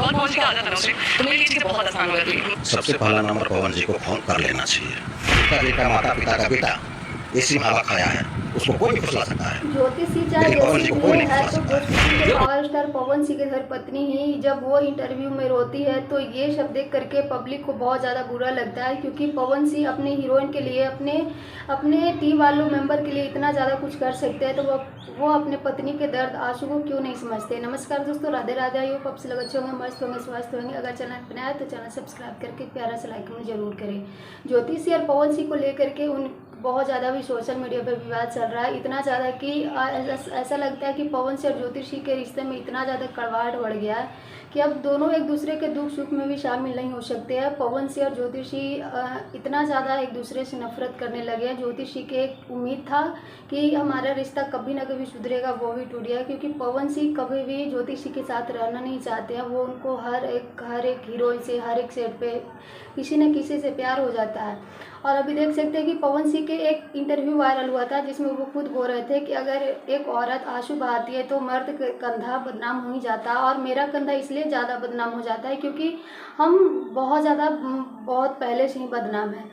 बहुत पवन जी का आदत है उसे, तो मेरे लिए चीज़ें बहुत आसान हो जाती है। सबसे पहला नंबर पवन जी को फोन कर लेना चाहिए। पिता जी का माता पिता का बेटा इसी भावा खाया है, उसको कोई भी फुसला सकता है, ज्योति सिंह चाहे लेकिन पवन जैसी जी को भी कोई नहीं है, फुसला तो सकता है। भोजपुरी के पावर स्टार पवन सिंह की धर्मपत्नी ही जब वो इंटरव्यू में रोती है तो ये सब देख करके पब्लिक को बहुत ज़्यादा बुरा लगता है, क्योंकि पवन सिंह अपने हीरोइन के लिए, अपने अपने टीम वालों मेंबर के लिए इतना ज़्यादा कुछ कर सकते हैं, तो वो अपने पत्नी के दर्द आंसू को क्यों नहीं समझते। नमस्कार दोस्तों, राधे राधे। आई होप आप सब अच्छे होंगे, मस्त होंगे, स्वस्थ होंगे। अगर चैनल पर नया है तो चैनल सब्सक्राइब करके प्यारा सा लाइक जरूर करें। ज्योति सिंह और पवन सिंह को लेकर के उन बहुत ज़्यादा भी सोशल मीडिया पर विवाद चल रहा है, इतना ज़्यादा कि ऐसा लगता है कि पवन सिंह और ज्योति सिंह के रिश्ते में इतना ज़्यादा कड़वाहट बढ़ गया है कि अब दोनों एक दूसरे के दुख सुख में भी शामिल नहीं हो सकते हैं। पवन सिंह और ज्योति सिंह इतना ज़्यादा एक दूसरे से नफरत करने लगे हैं। ज्योति सिंह के एक उम्मीद था कि हमारा रिश्ता कभी ना कभी सुधरेगा, वो भी टूट गया, क्योंकि पवन सिंह कभी भी ज्योति सिंह के साथ रहना नहीं चाहते हैं। वो उनको हर एक हीरोइन से, हर एक सेट पे किसी न किसी से प्यार हो जाता है। और अभी देख सकते हैं कि पवन सिंह के एक इंटरव्यू वायरल हुआ था जिसमें वो खुद बोल रहे थे कि अगर एक औरत आंसू बहाती है तो मर्द कंधा बदनाम हो ही जाता है, और मेरा कंधा इसलिए ज़्यादा बदनाम हो जाता है क्योंकि हम बहुत पहले से ही बदनाम हैं।